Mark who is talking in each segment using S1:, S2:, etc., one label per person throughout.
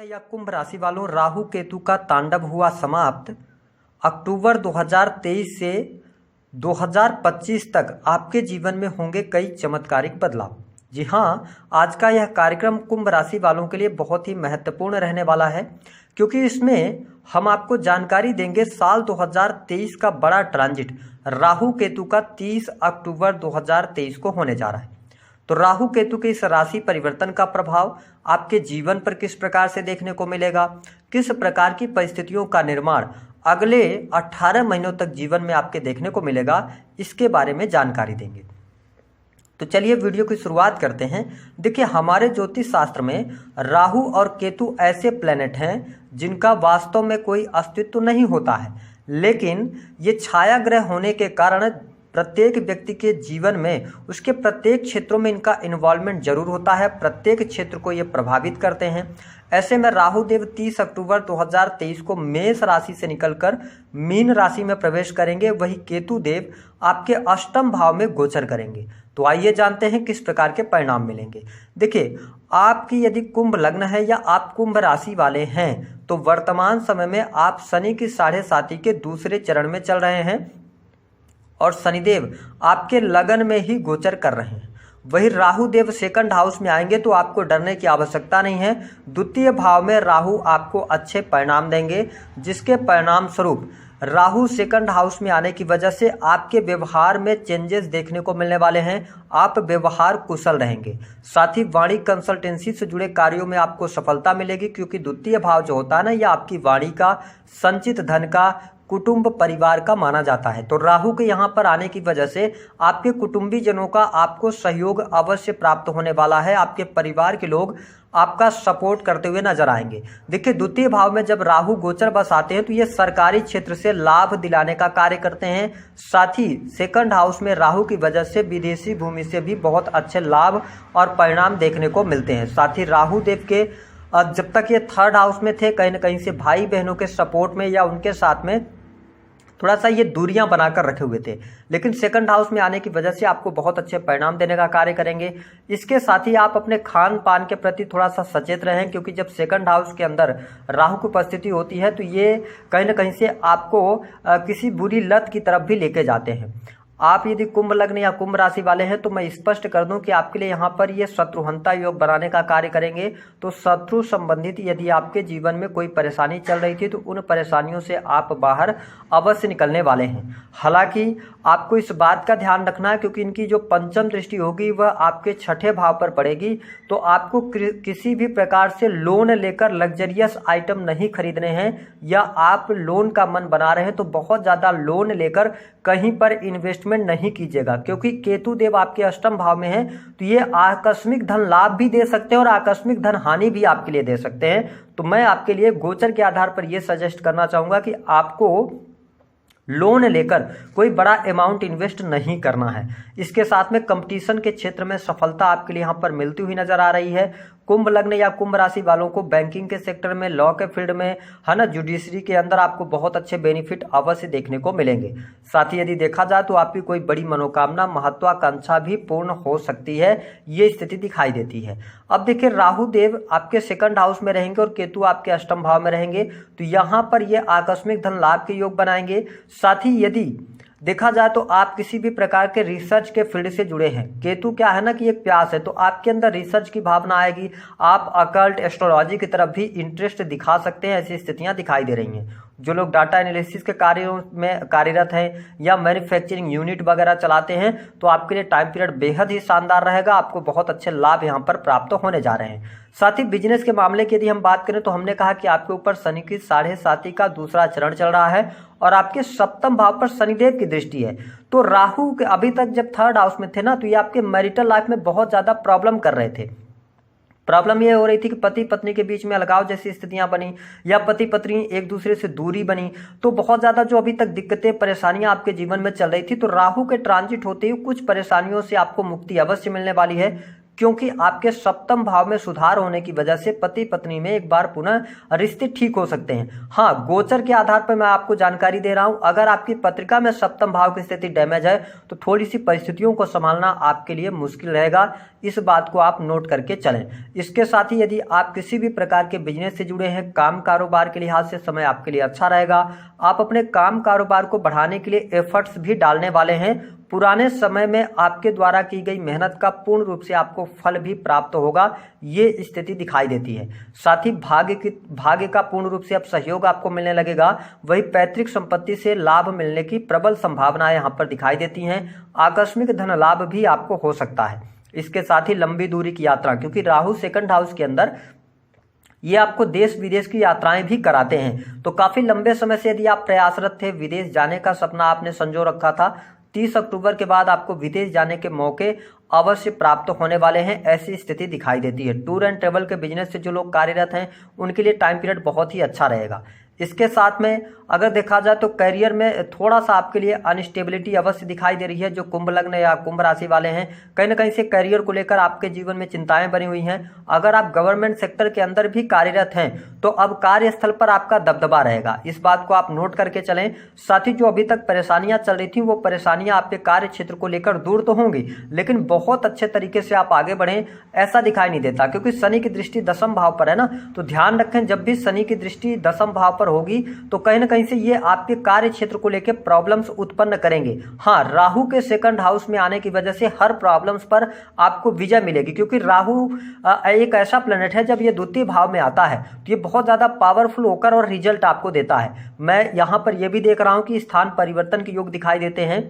S1: या कुंभ राशि वालों, राहु केतु का तांडव हुआ समाप्त। अक्टूबर 2023 से 2025 तक आपके जीवन में होंगे कई चमत्कारिक बदलाव। जी हाँ, आज का यह कार्यक्रम कुंभ राशि वालों के लिए बहुत ही महत्वपूर्ण रहने वाला है, क्योंकि इसमें हम आपको जानकारी देंगे साल 2023 का बड़ा ट्रांजिट राहु केतु का 30 अक्टूबर 2023 को होने जा रहा है। तो राहु केतु के इस राशि परिवर्तन का प्रभाव आपके जीवन पर किस प्रकार से देखने को मिलेगा, किस प्रकार की परिस्थितियों का निर्माण अगले 18 महीनों तक जीवन में आपके देखने को मिलेगा, इसके बारे में जानकारी देंगे। तो चलिए वीडियो की शुरुआत करते हैं। देखिए, हमारे ज्योतिष शास्त्र में राहु और केतु ऐसे प्लैनेट हैं जिनका वास्तव में कोई अस्तित्व नहीं होता है, लेकिन ये छाया ग्रह होने के कारण प्रत्येक व्यक्ति के जीवन में उसके प्रत्येक क्षेत्रों में इनका इन्वॉल्वमेंट जरूर होता है, प्रत्येक क्षेत्र को ये प्रभावित करते हैं। ऐसे में राहु देव 30 अक्टूबर 2023 को मेष राशि से निकलकर मीन राशि में प्रवेश करेंगे, वही केतु देव आपके अष्टम भाव में गोचर करेंगे। तो आइए जानते हैं किस प्रकार के परिणाम मिलेंगे। देखिए, आपकी यदि कुंभ लग्न है या आप कुंभ राशि वाले हैं तो वर्तमान समय में आप शनि की 7.5 के दूसरे चरण में चल रहे हैं और शनिदेव आपके लगन में ही गोचर कर रहे हैं। वही राहु देव सेकंड हाउस में आएंगे तो आपको डरने की आवश्यकता नहीं है। द्वितीय भाव में राहु आपको अच्छे परिणाम देंगे, जिसके परिणाम स्वरूप राहु सेकंड हाउस में आने की वजह से आपके व्यवहार में चेंजेस देखने को मिलने वाले हैं। आप व्यवहार कुशल रहेंगे, साथ ही वाणी कंसल्टेंसी से जुड़े कार्यों में आपको सफलता मिलेगी, क्योंकि द्वितीय भाव जो होता है ना, यह आपकी वाणी का, संचित धन का, कुटुंब परिवार का माना जाता है। तो राहु के यहाँ पर आने की वजह से आपके कुटुंबी जनों का आपको सहयोग अवश्य प्राप्त होने वाला है। आपके परिवार के लोग आपका सपोर्ट करते हुए नजर आएंगे। देखिए, द्वितीय भाव में जब राहु गोचर बस आते हैं तो ये सरकारी क्षेत्र से लाभ दिलाने का कार्य करते हैं। साथ ही सेकंड हाउस में राहु की वजह से विदेशी भूमि से भी बहुत अच्छे लाभ और परिणाम देखने को मिलते हैं। साथ ही राहु देव के जब तक ये थर्ड हाउस में थे, कहीं ना कहीं से भाई बहनों के सपोर्ट में या उनके साथ में थोड़ा सा ये दूरियां बनाकर रखे हुए थे, लेकिन सेकंड हाउस में आने की वजह से आपको बहुत अच्छे परिणाम देने का कार्य करेंगे। इसके साथ ही आप अपने खान पान के प्रति थोड़ा सा सचेत रहें, क्योंकि जब सेकंड हाउस के अंदर राहु की उपस्थिति होती है तो ये कहीं ना कहीं से आपको किसी बुरी लत की तरफ भी लेके जाते हैं। आप यदि कुंभ लग्न या कुंभ राशि वाले हैं तो मैं स्पष्ट कर दूं कि आपके लिए यहाँ पर ये शत्रुहंता योग बनाने का कार्य करेंगे। तो शत्रु संबंधित यदि आपके जीवन में कोई परेशानी चल रही थी तो उन परेशानियों से आप बाहर अवश्य निकलने वाले हैं। हालांकि आपको इस बात का ध्यान रखना है, क्योंकि इनकी जो पंचम दृष्टि होगी वह आपके छठे भाव पर पड़ेगी। तो आपको किसी भी प्रकार से लोन लेकर लग्जरियस आइटम नहीं खरीदने हैं, या आप लोन का मन बना रहे हैं तो बहुत ज़्यादा लोन लेकर कहीं पर इन्वेस्टमेंट नहीं कीजिएगा, क्योंकि केतु देव आपके अष्टम भाव में है तो ये आकस्मिक धन लाभ भी दे सकते हैं और आकस्मिक धन हानि भी आपके लिए दे सकते हैं। तो मैं आपके लिए गोचर के आधार पर यह सजेस्ट करना चाहूंगा कि आपको लोन लेकर कोई बड़ा अमाउंट इन्वेस्ट नहीं करना है। इसके साथ में कंपटीशन के क्षेत्र में सफलता आपके लिए यहाँ पर मिलती हुई नजर आ रही है। कुंभ लग्न या कुंभ राशि वालों को बैंकिंग के सेक्टर में, लॉ के फील्ड में, है ना, जुडिशरी के अंदर आपको बहुत अच्छे बेनिफिट अवश्य देखने को मिलेंगे। साथ ही यदि देखा जाए तो आपकी कोई बड़ी मनोकामना, महत्वाकांक्षा भी पूर्ण हो सकती है, ये स्थिति दिखाई देती है। अब देखिए, राहु देव आपके सेकंड हाउस में रहेंगे और केतु आपके अष्टम भाव में रहेंगे, तो यहाँ पर ये आकस्मिक धन लाभ के योग बनाएंगे। साथ ही यदि देखा जाए तो आप किसी भी प्रकार के रिसर्च के फील्ड से जुड़े हैं, केतु क्या है ना कि एक प्यास है, तो आपके अंदर रिसर्च की भावना आएगी। आप अकल्ट, एस्ट्रोलॉजी की तरफ भी इंटरेस्ट दिखा सकते हैं, ऐसी स्थितियां दिखाई दे रही हैं। जो लोग डाटा एनालिसिस के कार्यों में कार्यरत हैं या मैन्युफैक्चरिंग यूनिट वगैरह चलाते हैं तो आपके लिए टाइम पीरियड बेहद ही शानदार रहेगा। आपको बहुत अच्छे लाभ यहाँ पर प्राप्त होने जा रहे हैं। साथ ही बिजनेस के मामले की यदि हम बात करें तो हमने कहा कि आपके ऊपर शनि की 7.5 का दूसरा चरण चल रहा है और आपके सप्तम भाव पर शनिदेव की दृष्टि है। तो राहु के अभी तक जब थर्ड हाउस में थे ना, तो ये आपके मैरिटल लाइफ में बहुत ज्यादा प्रॉब्लम कर रहे थे। प्रॉब्लम ये हो रही थी कि पति पत्नी के बीच में अलगाव जैसी स्थितियां बनी, या पति पत्नी एक दूसरे से दूरी बनी। तो बहुत ज्यादा जो अभी तक दिक्कतें, परेशानियां आपके जीवन में चल रही थी, तो राहु के ट्रांजिट होते ही कुछ परेशानियों से आपको मुक्ति अवश्य मिलने वाली है। क्योंकि आपके सप्तम भाव में सुधार होने की वजह से पति पत्नी में एक बार पुनः रिश्ते ठीक हो सकते हैं। हाँ, गोचर के आधार पर मैं आपको जानकारी दे रहा हूं, अगर आपकी पत्रिका में सप्तम भाव की स्थिति डैमेज है तो थोड़ी सी परिस्थितियों को संभालना आपके लिए मुश्किल रहेगा, इस बात को आप नोट करके चलें। इसके साथ ही यदि आप किसी भी प्रकार के बिजनेस से जुड़े हैं, काम कारोबार के लिहाज से समय आपके लिए अच्छा रहेगा। आप अपने काम कारोबार को बढ़ाने के लिए एफर्ट्स भी डालने वाले हैं। पुराने समय में आपके द्वारा की गई मेहनत का पूर्ण रूप से आपको फल भी प्राप्त होगा, ये स्थिति दिखाई देती है। साथ ही भाग्य का पूर्ण रूप से अब सहयोग आपको मिलने लगेगा। वही पैतृक संपत्ति से लाभ मिलने की प्रबल संभावनाएं यहाँ पर दिखाई देती हैं। आकस्मिक धन लाभ भी आपको हो सकता है। इसके साथ ही लंबी दूरी की यात्रा, क्योंकि राहु सेकंड हाउस के अंदर ये आपको देश विदेश की यात्राएं भी कराते हैं, तो काफी लंबे समय से यदि आप प्रयासरत थे, विदेश जाने का सपना आपने संजो रखा था, 30 अक्टूबर के बाद आपको विदेश जाने के मौके अवश्य प्राप्त होने वाले हैं, ऐसी स्थिति दिखाई देती है। टूर एंड ट्रेवल के बिजनेस से जो लोग कार्यरत हैं उनके लिए टाइम पीरियड बहुत ही अच्छा रहेगा। इसके साथ में अगर देखा जाए तो करियर में थोड़ा सा आपके लिए अनस्टेबिलिटी अवश्य दिखाई दे रही है। जो कुंभ लग्न या कुंभ राशि वाले हैं, कहीं ना कहीं से करियर को लेकर आपके जीवन में चिंताएं बनी हुई हैं। अगर आप गवर्नमेंट सेक्टर के अंदर भी कार्यरत हैं तो अब कार्यस्थल पर आपका दबदबा रहेगा, इस बात को आप नोट करके चलें। साथ ही जो अभी तक परेशानियां चल रही थी वो परेशानियां आपके कार्य क्षेत्र को लेकर दूर तो होंगी, लेकिन बहुत अच्छे तरीके से आप आगे बढ़ें ऐसा दिखाई नहीं देता, क्योंकि शनि की दृष्टि दसम भाव पर है ना। तो ध्यान रखें, जब भी शनि की दृष्टि दसम भाव पर होगी तो कहीं ना कहीं से ये आपके कार्य क्षेत्र को लेकर प्रॉब्लम्स उत्पन्न करेंगे। हाँ, राहु के सेकंड हाउस में आने की वजह से हर प्रॉब्लम्स पर आपको विजय मिलेगी, क्योंकि राहु एक ऐसा प्लेनेट है जब ये द्वितीय भाव में आता है तो ये बहुत ज्यादा पावरफुल होकर और रिजल्ट आपको देता है। मैं यहां पर यह भी देख रहा हूं कि स्थान परिवर्तन के योग दिखाई देते हैं।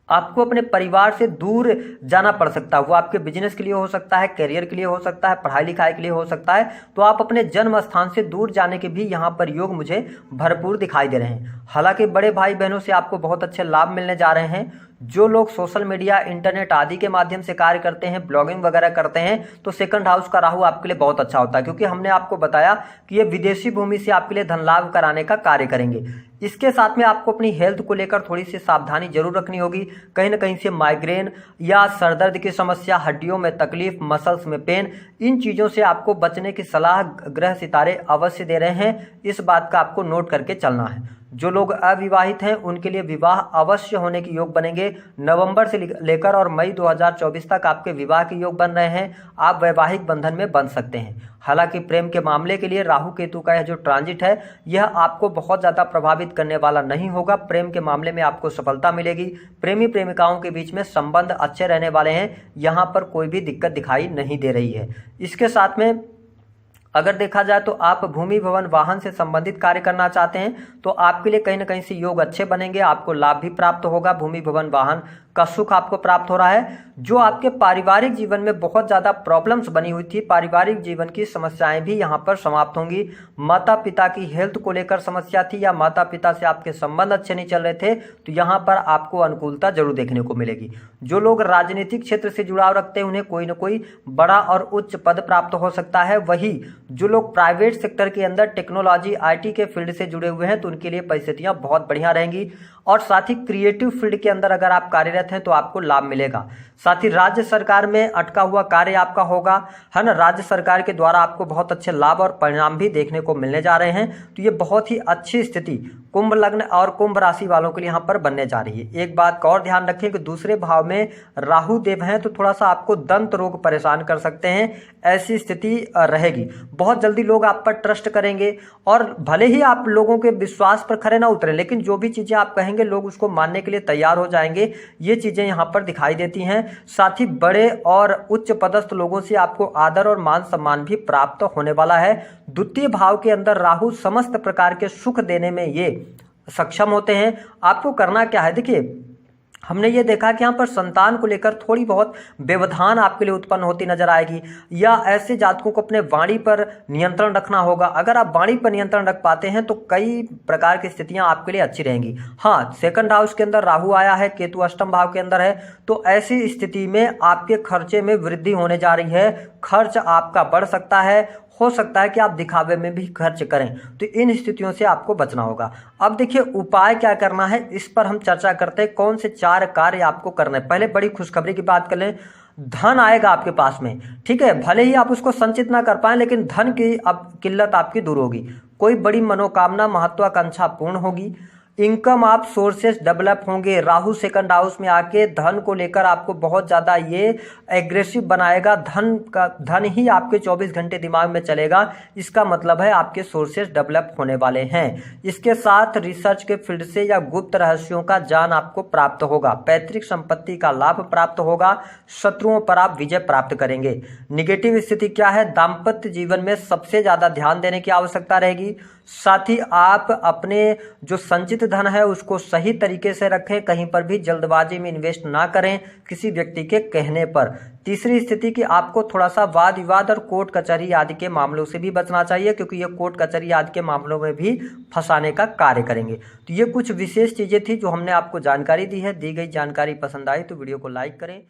S1: आपको अपने परिवार से दूर जाना पड़ सकता है, वो आपके बिजनेस के लिए हो सकता है, करियर के लिए हो सकता है, पढ़ाई लिखाई के लिए हो सकता है। तो आप अपने जन्म स्थान से दूर जाने के भी यहाँ पर योग मुझे भरपूर दिखाई दे रहे हैं। हालांकि बड़े भाई बहनों से आपको बहुत अच्छे लाभ मिलने जा रहे हैं। जो लोग सोशल मीडिया, इंटरनेट आदि के माध्यम से कार्य करते हैं, ब्लॉगिंग वगैरह करते हैं, तो सेकंड हाउस का राहु आपके लिए बहुत अच्छा होता है, क्योंकि हमने आपको बताया कि ये विदेशी भूमि से आपके लिए धन लाभ कराने का कार्य करेंगे। इसके साथ में आपको अपनी हेल्थ को लेकर थोड़ी सी सावधानी जरूर रखनी होगी। कहीं ना कहीं से माइग्रेन या सरदर्द की समस्या, हड्डियों में तकलीफ, मसल्स में पेन, इन चीज़ों से आपको बचने की सलाह ग्रह सितारे अवश्य दे रहे हैं, इस बात का आपको नोट करके चलना है। जो लोग अविवाहित हैं उनके लिए विवाह अवश्य होने के योग बनेंगे। नवंबर से लेकर और मई 2024 तक आपके विवाह के योग बन रहे हैं, आप वैवाहिक बंधन में बन सकते हैं। हालांकि प्रेम के मामले के लिए राहु केतु का यह जो ट्रांजिट है यह आपको बहुत ज़्यादा प्रभावित करने वाला नहीं होगा। प्रेम के मामले में आपको सफलता मिलेगी। प्रेमी प्रेमिकाओं के बीच में संबंध अच्छे रहने वाले हैं, यहाँ पर कोई भी दिक्कत दिखाई नहीं दे रही है। इसके साथ में अगर देखा जाए तो आप भूमि भवन वाहन से संबंधित कार्य करना चाहते हैं तो आपके लिए कहीं ना कहीं से योग अच्छे बनेंगे, आपको लाभ भी प्राप्त होगा। भूमि भवन वाहन का सुख आपको प्राप्त हो रहा है। जो आपके पारिवारिक जीवन में बहुत ज़्यादा प्रॉब्लम्स बनी हुई थी, पारिवारिक जीवन की समस्याएं भी यहाँ पर समाप्त होंगी। माता पिता की हेल्थ को लेकर समस्या थी या माता पिता से आपके संबंध अच्छे नहीं चल रहे थे, तो यहाँ पर आपको अनुकूलता जरूर देखने को मिलेगी। जो लोग राजनीतिक क्षेत्र से जुड़ाव रखते हैं उन्हें कोई ना कोई बड़ा और उच्च पद प्राप्त हो सकता है। वही जो लोग प्राइवेट सेक्टर के अंदर टेक्नोलॉजी, IT के फील्ड से जुड़े हुए हैं तो उनके लिए परिस्थितियां बहुत बढ़िया रहेंगी। और साथ ही क्रिएटिव फील्ड के अंदर अगर आप कार्यरत हैं तो आपको लाभ मिलेगा। साथ ही राज्य सरकार में अटका हुआ कार्य आपका होगा, है ना। राज्य सरकार के द्वारा आपको बहुत अच्छे लाभ और परिणाम भी देखने को मिलने जा रहे हैं। तो ये बहुत ही अच्छी स्थिति कुंभ लग्न और कुंभ राशि वालों के लिए यहाँ पर बनने जा रही है। एक बात का और ध्यान रखें कि दूसरे भाव में राहु देव हैं तो थोड़ा सा आपको दंत रोग परेशान कर सकते हैं, ऐसी स्थिति रहेगी। बहुत जल्दी लोग आप पर ट्रस्ट करेंगे और भले ही आप लोगों के विश्वास पर खरे ना उतरे, लेकिन जो भी चीजें आप कहेंगे लोग उसको मानने के लिए तैयार हो जाएंगे। ये चीजें यहाँ पर दिखाई देती हैं। साथ ही बड़े और उच्च पदस्थ लोगों से आपको आदर और मान सम्मान भी प्राप्त होने वाला है। द्वितीय भाव के अंदर राहु समस्त प्रकार के सुख देने में ये सक्षम होते हैं। आपको करना क्या है, देखिए हमने ये देखा कि यहाँ पर संतान को लेकर थोड़ी बहुत व्यवधान आपके लिए उत्पन्न होती नजर आएगी, या ऐसे जातकों को अपने वाणी पर नियंत्रण रखना होगा। अगर आप वाणी पर नियंत्रण रख पाते हैं तो कई प्रकार की स्थितियां आपके लिए अच्छी रहेंगी। हाँ, सेकंड हाउस के अंदर राहु आया है, केतु अष्टम भाव के अंदर है, तो ऐसी स्थिति में आपके खर्चे में वृद्धि होने जा रही है। खर्च आपका बढ़ सकता है, हो सकता है कि आप दिखावे में भी खर्च करें, तो इन स्थितियों से आपको बचना होगा। अब देखिए उपाय क्या करना है, इस पर हम चर्चा करते हैं। कौन से 4 कार्य आपको करना है। पहले बड़ी खुशखबरी की बात कर लें। धन आएगा आपके पास में, ठीक है। भले ही आप उसको संचित ना कर पाए, लेकिन धन की अब किल्लत आपकी दूर होगी। कोई बड़ी मनोकामना महत्वाकांक्षा पूर्ण होगी। इनकम आप सोर्सेस डेवलप होंगे। राहु सेकंड हाउस में आके धन को लेकर आपको बहुत ज़्यादा ये एग्रेसिव बनाएगा। धन ही आपके 24 घंटे दिमाग में चलेगा। इसका मतलब है आपके सोर्सेस डेवलप होने वाले हैं। इसके साथ रिसर्च के फील्ड से या गुप्त रहस्यों का ज्ञान आपको प्राप्त होगा। पैतृक संपत्ति का लाभ प्राप्त होगा। शत्रुओं पर आप विजय प्राप्त करेंगे। निगेटिव स्थिति क्या है? दाम्पत्य जीवन में सबसे ज़्यादा ध्यान देने की आवश्यकता रहेगी। साथ ही आप अपने जो संचित धन है उसको सही तरीके से रखें। कहीं पर भी जल्दबाजी में इन्वेस्ट ना करें किसी व्यक्ति के कहने पर। तीसरी स्थिति कि आपको थोड़ा सा वाद विवाद और कोर्ट कचहरी आदि के मामलों से भी बचना चाहिए, क्योंकि ये कोर्ट कचहरी आदि के मामलों में भी फंसाने का कार्य करेंगे। तो ये कुछ विशेष चीज़ें थी जो हमने आपको जानकारी दी है। दी गई जानकारी पसंद आई तो वीडियो को लाइक करें।